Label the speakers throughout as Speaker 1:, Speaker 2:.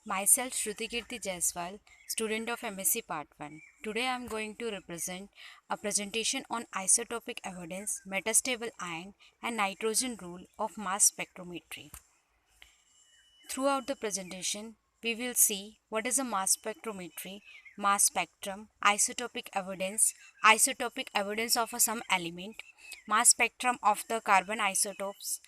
Speaker 1: Myself Shruti Kirti Jaiswal, student of MSc Part 1. Today I am going to represent a presentation on isotopic evidence, metastable ion and nitrogen rule of mass spectrometry. Throughout the presentation, we will see what is a mass spectrometry, mass spectrum, isotopic evidence of some element, mass spectrum of the carbon isotopes,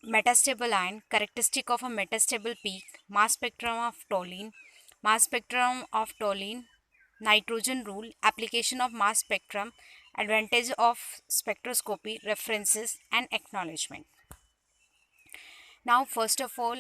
Speaker 1: metastable ion, characteristic of a metastable peak, mass spectrum of toluene, nitrogen rule, application of mass spectrum, advantage of spectroscopy, references and acknowledgement. Now first of all,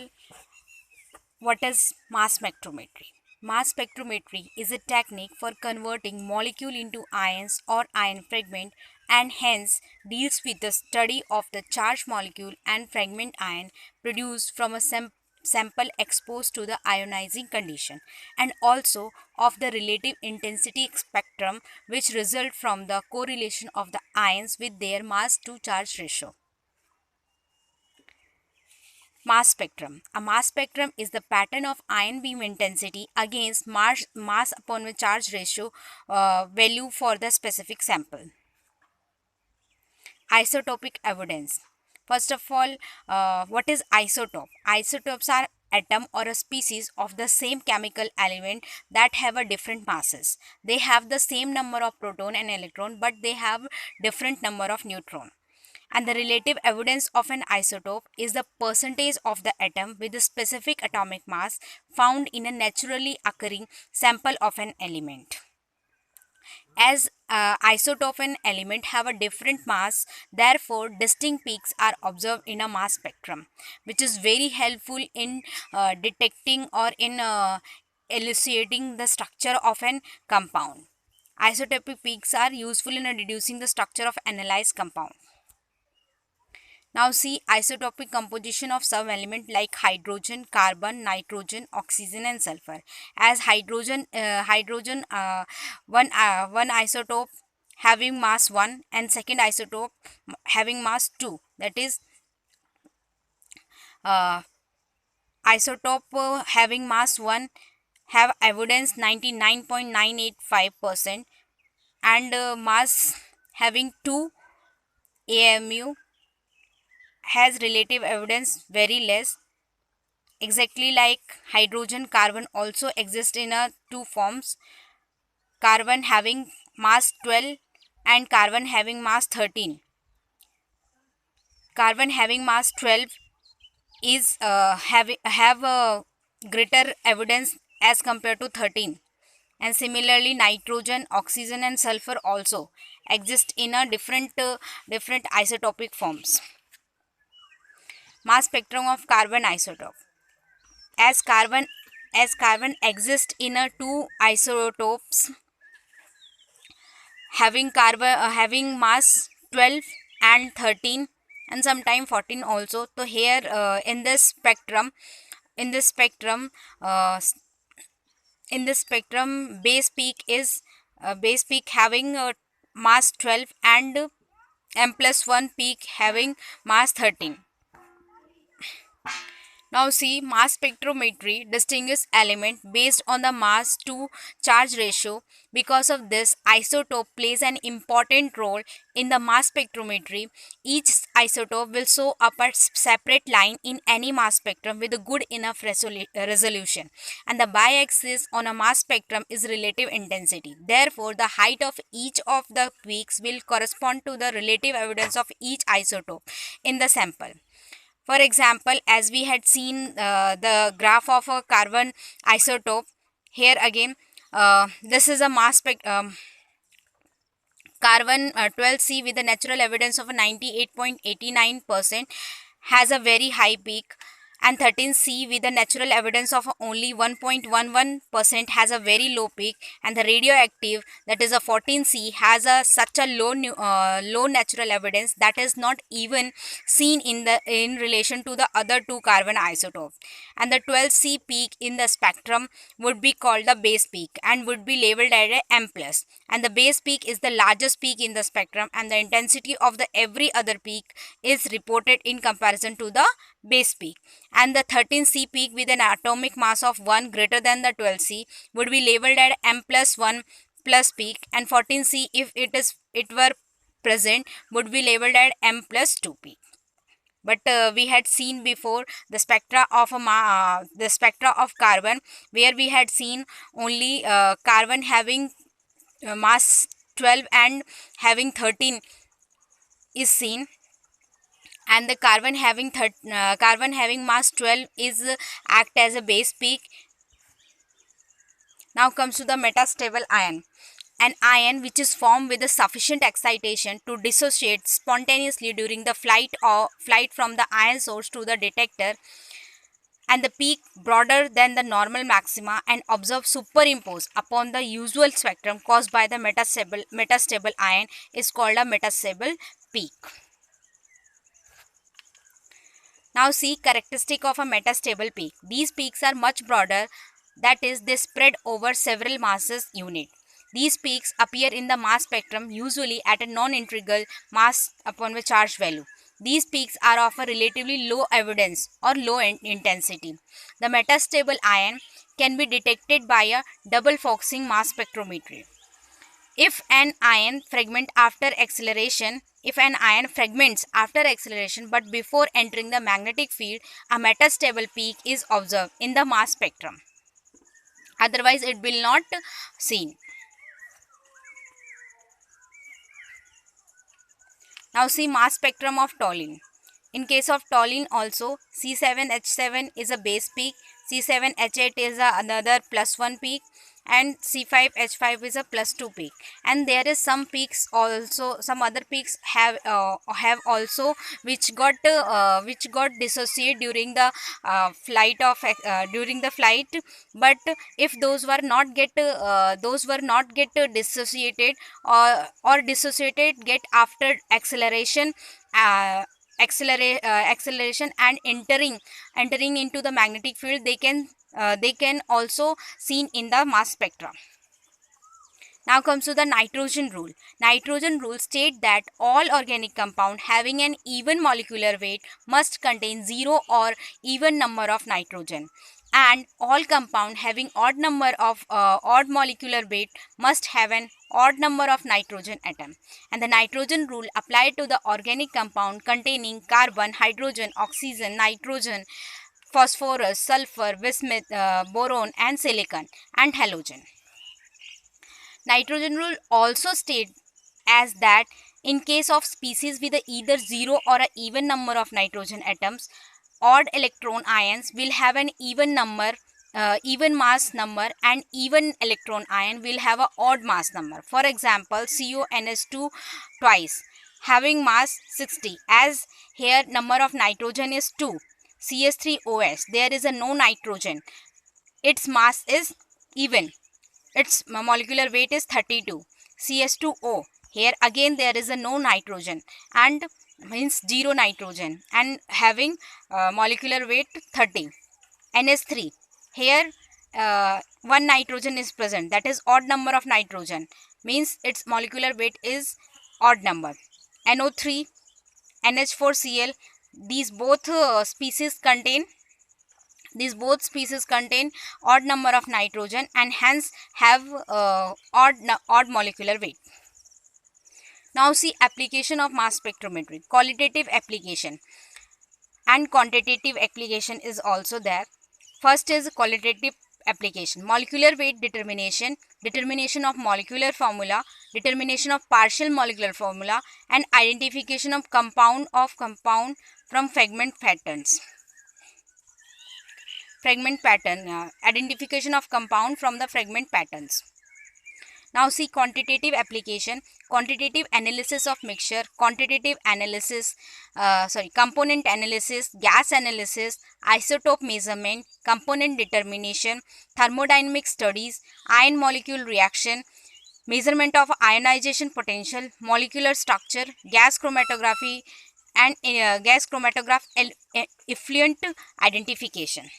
Speaker 1: what is mass spectrometry? Mass spectrometry is a technique for converting molecule into ions or ion fragment and hence deals with the study of the charged molecule and fragment ion produced from a sample exposed to the ionizing condition and also of the relative intensity spectrum which result from the correlation of the ions with their mass to charge ratio. Mass spectrum. A mass spectrum is the pattern of ion beam intensity against mass upon charge ratio value for the specific sample. Isotopic evidence. First of all, what is isotope? Isotopes are atom or a species of the same chemical element that have a different masses. They have the same number of proton and electron, but they have different number of neutron. And the relative evidence of an isotope is the percentage of the atom with a specific atomic mass found in a naturally occurring sample of an element. As isotope and element have a different mass, therefore distinct peaks are observed in a mass spectrum, which is very helpful in detecting or in elucidating the structure of an compound. Isotopic peaks are useful in deducing the structure of analyzed compound. Now see isotopic composition of some element like hydrogen, carbon, nitrogen, oxygen and sulfur. As hydrogen, one isotope having mass 1 and second isotope having mass 2. That is isotope having mass 1 have evidence 99.985% and mass having 2 AMU has relative evidence very less, exactly like hydrogen. Carbon also exists in two forms, carbon having mass 12 and carbon having mass 13. Carbon having mass 12 is have a greater evidence as compared to 13, and similarly nitrogen, oxygen and sulfur also exist in a different isotopic forms. Mass spectrum of carbon isotope. As carbon exists in a two isotopes having mass 12 and 13 and sometime 14 also. So here in this spectrum uh, in this spectrum base peak having mass 12 and m+1 peak having mass 13. Now see, mass spectrometry distinguishes element based on the mass to charge ratio. Because of this, isotope plays an important role in the mass spectrometry. Each isotope will show up a separate line in any mass spectrum with a good enough resolution. And the y-axis on a mass spectrum is relative intensity. Therefore, the height of each of the peaks will correspond to the relative evidence of each isotope in the sample. For example, as we had seen the graph of a carbon isotope, here again, this is a mass carbon 12C with a natural evidence of a 98.89% has a very high peak, and 13C with a natural evidence of only 1.11% has a very low peak, and the radioactive, that is a 14C, has a such a low natural evidence that is not even seen in relation to the other two carbon isotopes. And the 12C peak in the spectrum would be called the base peak and would be labeled as a M+, and the base peak is the largest peak in the spectrum, and the intensity of the every other peak is reported in comparison to the base peak, and the 13C peak with an atomic mass of 1 greater than the 12C would be labeled at M plus 1 plus peak, and 14C, if it were present, would be labeled at M plus 2 peak. But we had seen before the spectra of the spectra of carbon, where we had seen only carbon having mass 12 and having 13 is seen, and the carbon having mass 12 is act as a base peak. Now comes to the metastable ion. An ion which is formed with a sufficient excitation to dissociate spontaneously during the flight from the ion source to the detector, and the peak broader than the normal maxima and observed superimposed upon the usual spectrum caused by the metastable ion is called a metastable peak. Now see characteristic of a metastable peak. These peaks are much broader, that is, they spread over several masses unit. These peaks appear in the mass spectrum usually at a non-integral mass upon a charge value. These peaks are of a relatively low evidence or low intensity. The metastable ion can be detected by a double Foxing mass spectrometry. If an ion fragments after acceleration but before entering the magnetic field, a metastable peak is observed in the mass spectrum. Otherwise, it will not seen. Now see mass spectrum of toluene. In case of toluene also, C7H7 is a base peak, C7H8 is another plus 1 peak, and C5H5 is a plus 2 peak. And there is some peaks also, some other peaks have also which got dissociated during the flight, but if those were not get dissociated, or dissociated get after acceleration, acceleration and entering into the magnetic field, they can also seen in the mass spectra. Now comes to the nitrogen rule. Nitrogen rule state that all organic compound having an even molecular weight must contain 0 or even number of nitrogen, and all compound having odd molecular weight must have an odd number of nitrogen atom. And the nitrogen rule applied to the organic compound containing carbon, hydrogen, oxygen, nitrogen, phosphorus, sulfur, bismuth, boron and silicon and halogen. Nitrogen rule also states as that in case of species with either 0 or an even number of nitrogen atoms, odd electron ions will have an even mass number, and even electron ion will have an odd mass number. For example, CONH2 twice having mass 60, as here number of nitrogen is 2. CH3OH, there is a no nitrogen, its mass is even, its molecular weight is 32. CH2O, here again there is a no nitrogen and means 0 nitrogen and having molecular weight 30. NH3, here 1 nitrogen is present, that is odd number of nitrogen, means its molecular weight is odd number. NO3, NH4Cl, these both species contain odd number of nitrogen and hence have odd molecular weight. Now see application of mass spectrometry. Qualitative application and quantitative application is also there. First is qualitative application. Molecular weight determination, determination of molecular formula, determination of partial molecular formula, and identification of compound from fragment patterns. Identification of compound from the fragment patterns. Now see quantitative application. Quantitative analysis of mixture, quantitative analysis, component analysis, gas analysis, isotope measurement, component determination, thermodynamic studies, ion molecule reaction, measurement of ionization potential, molecular structure, gas chromatography, and gas chromatograph effluent identification.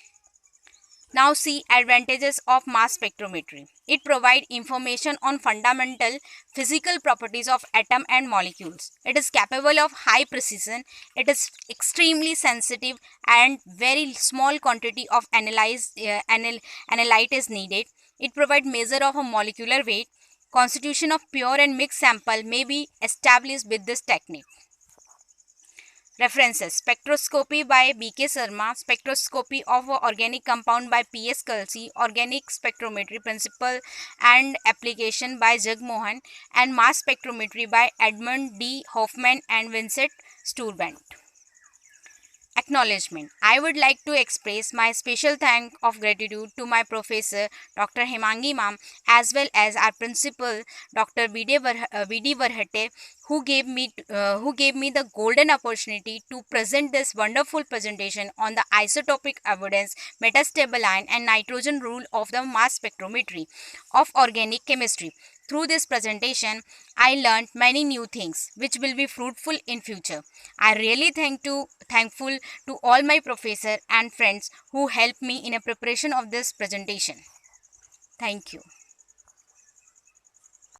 Speaker 1: Now see advantages of mass spectrometry. It provides information on fundamental physical properties of atom and molecules. It is capable of high precision. It is extremely sensitive and very small quantity of analyte is needed. It provides measure of a molecular weight. Constitution of pure and mixed sample may be established with this technique. References: Spectroscopy by B.K. Sharma, Spectroscopy of Organic Compound by P.S. Kelsey, Organic Spectrometry Principle and Application by Jagmohan, and Mass Spectrometry by Edmund D. Hoffman and Vincent Steurband. Acknowledgement. I would like to express my special thank of gratitude to my professor Dr. Hemangi Ma'am as well as our principal Dr. V.D. Varhate who gave me the golden opportunity to present this wonderful presentation on the isotopic evidence, metastable ion and nitrogen rule of the mass spectrometry of organic chemistry. Through this presentation, I learned many new things which will be fruitful in future. I really thankful to all my professor and friends who helped me in a preparation of this presentation. Thank you.